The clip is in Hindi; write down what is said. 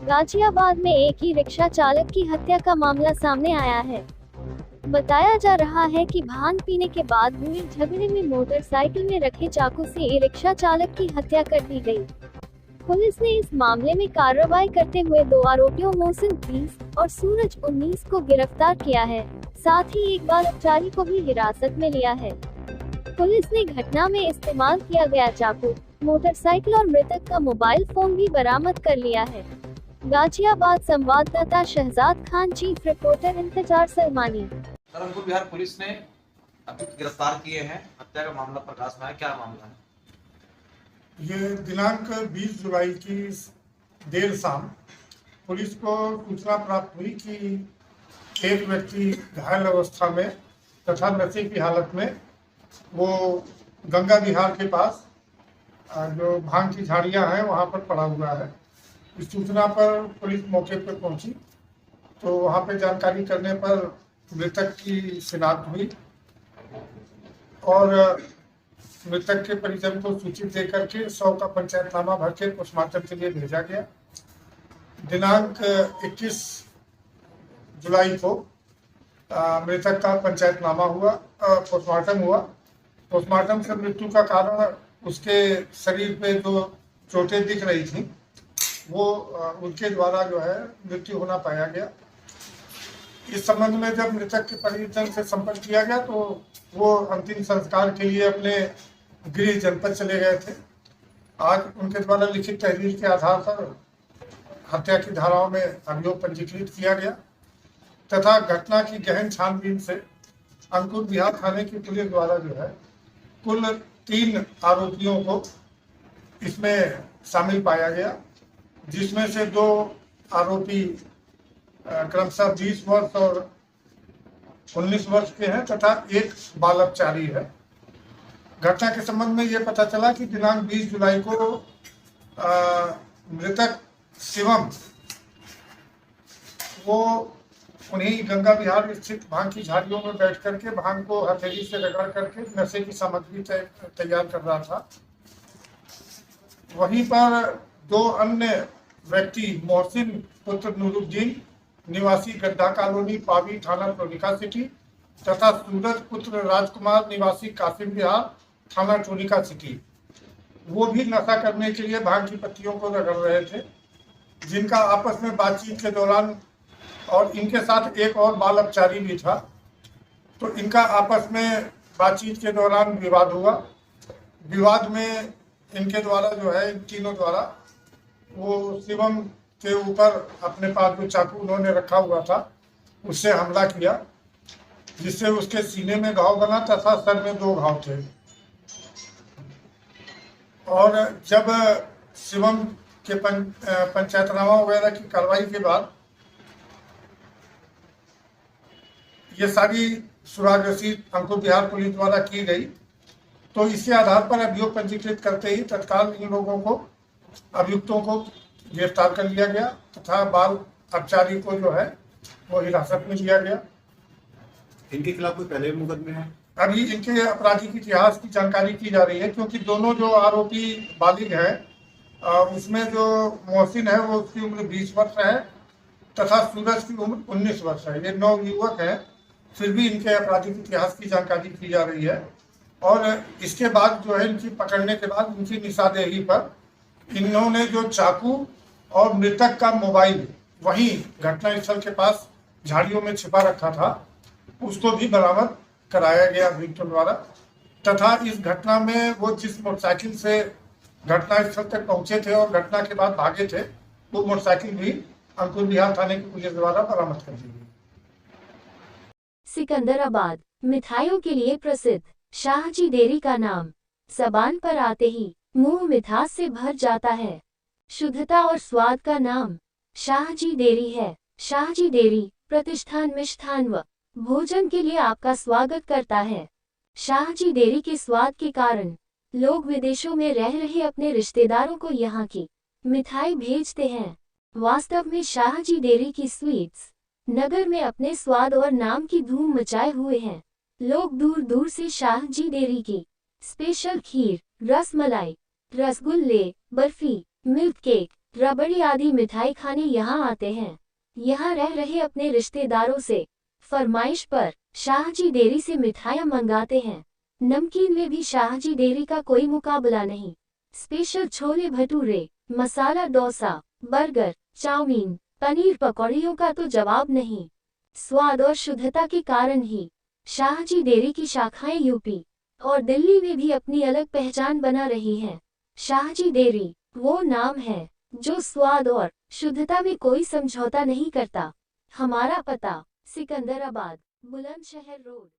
गाजियाबाद में एक ही रिक्शा चालक की हत्या का मामला सामने आया है। बताया जा रहा है कि भांग पीने के बाद हुए झगड़े में मोटरसाइकिल में रखे चाकू से ई रिक्शा चालक की हत्या कर दी गई। पुलिस ने इस मामले में कार्रवाई करते हुए दो आरोपियों मोहसिन 30 और सूरज 19 को गिरफ्तार किया है। साथ ही एक बाल अपचारी को भी हिरासत में लिया है। पुलिस ने घटना में इस्तेमाल किया गया चाकू, मोटरसाइकिल और मृतक का मोबाइल फोन भी बरामद कर लिया है। गाजियाबाद संवाददाता शहजाद खान, चीफ रिपोर्टर इंतजार सलमानी। धर्मपुर बिहार पुलिस ने अभी गिरफ्तार किए हैं। हत्या का मामला प्रकाश में है। क्या मामला है? ये दिनांक 20 जुलाई की देर शाम पुलिस को सूचना प्राप्त हुई कि एक व्यक्ति घायल अवस्था में तथा नशे की हालत में वो गंगा विहार के पास जो भांग की झाड़ियां हैं वहां पर पड़ा हुआ है। इस सूचना पर पुलिस मौके पर पहुंची तो वहां पर जानकारी करने पर मृतक की शिनाख्त हुई और मृतक के परिजन को सूचित देकर के 100 का पंचायतनामा भर के पोस्टमार्टम के लिए भेजा गया। दिनांक 21 जुलाई को मृतक का पंचायतनामा हुआ, पोस्टमार्टम हुआ। पोस्टमार्टम से मृत्यु का कारण उसके शरीर पे जो चोटें दिख रही थी वो उनके द्वारा जो है मृत्यु होना पाया गया। इस संबंध में जब मृतक के परिजन से संपर्क किया गया तो वो अंतिम संस्कार के लिए अपने गृह जनपद चले गए थे। आज उनके द्वारा लिखित तहरीर के आधार पर हत्या की धाराओं में अभियोग पंजीकृत किया गया तथा घटना की गहन छानबीन से अंकुर विहार थाने की पुलिस द्वारा जो है कुल 3 आरोपियों को इसमें शामिल पाया गया, जिसमें से 2 आरोपी क्रमशः 20 वर्ष और 19 वर्ष के हैं तथा एक बाल अपचारी है। घटना के संबंध में ये पता चला कि दिनांक 20 जुलाई को मृतक शिवम वो उन्हीं गंगा विहार स्थित भांग की झाड़ियों में बैठ करके भांग को हथेली से रगड़ करके नशे की सामग्री तैयार कर रहा था। वहीं पर 2 अन्य व्यक्ति मोहसिन पुत्र नूरुद्दीन निवासी गड्ढा कॉलोनी पावी थाना टोनिका सिटी तथा सूरज पुत्र राजकुमार निवासी कासिम विहार थाना टोनिका सिटी वो भी नशा करने के लिए भांग की पत्तियों को रगड़ रहे थे, जिनका आपस में बातचीत के दौरान और इनके साथ एक और बाल अपचारी भी था तो इनका आपस में बातचीत के दौरान विवाद हुआ। विवाद में इनके द्वारा जो है इन तीनों द्वारा वो शिवम के ऊपर अपने पास जो चाकू उन्होंने रखा हुआ था उससे हमला किया, जिससे उसके सीने में घाव बना तथा सर में 2 घाव थे। और जब शिवम के पंचायतनामा वगैरह की कार्रवाई के बाद ये सारी सुराग रसीद अंकुर बिहार पुलिस द्वारा की गई तो इसके आधार पर अभियोग पंजीकृत करते ही तत्काल इन लोगों को अभियुक्तों को गिरफ्तार कर लिया गया तथा बाल अपचारी को जो है वो हिरासत में लिया गया। इनके खिलाफ कोई पहले मुकदमे हैं? अभी इनके आपराधिक इतिहास की जानकारी की जा रही है, क्योंकि दोनों जो आरोपी बालिग हैं उसमें जो मोहसिन है वो उसकी उम्र 20 वर्ष है तथा सूरज की उम्र 19 वर्ष है। ये 9 युवक हैं, फिर भी इनके आपराधिक इतिहास की जानकारी की जा रही है। और इसके बाद जो है इनकी पकड़ने के बाद इनकी निशानदेही पर इन्होंने जो चाकू और मृतक का मोबाइल वहीं घटनास्थल के पास झाड़ियों में छिपा रखा था उसको भी बरामद कराया गया अभियुक्तों द्वारा तथा इस घटना में वो जिस मोटरसाइकिल से घटनास्थल तक पहुंचे थे और घटना के बाद भागे थे वो मोटरसाइकिल भी अंकुर विहार थाने की पुलिस द्वारा बरामद कर ली गई। सिकंदराबाद मिठाइयों के लिए प्रसिद्ध शाहजी डेयरी का नाम जबान पर आते ही मुंह मिठास से भर जाता है। शुद्धता और स्वाद का नाम शाहजी डेयरी है। शाहजी डेयरी प्रतिष्ठान मिष्ठान व भोजन के लिए आपका स्वागत करता है। शाहजी डेयरी के स्वाद के कारण लोग विदेशों में रह रहे अपने रिश्तेदारों को यहाँ की मिठाई भेजते हैं। वास्तव में शाहजी डेयरी की स्वीट्स नगर में अपने स्वाद और नाम की धूम मचाए हुए हैं। लोग दूर दूर से शाहजी डेयरी की स्पेशल खीर, रसमलाई, रसगुल्ले, बर्फी, मिल्क केक, रबड़ी आदि मिठाई खाने यहाँ आते हैं। यहाँ रह रहे अपने रिश्तेदारों से फरमाइश पर शाहजी डेयरी से मिठाइयाँ मंगाते हैं। नमकीन में भी शाहजी डेयरी का कोई मुकाबला नहीं। Special chole bhature, masala dosa, burger, chowmein, paneer पकौड़ियों का तो जवाब नहीं। स्वाद और शुद्धता के कारण ही शाहजी डेयरी की शाखाएं यूपी और दिल्ली में भी अपनी अलग पहचान बना रही हैं। शाहजी डेयरी वो नाम है जो स्वाद और शुद्धता में कोई समझौता नहीं करता। हमारा पता सिकंदराबाद, बुलंदशहर रोड।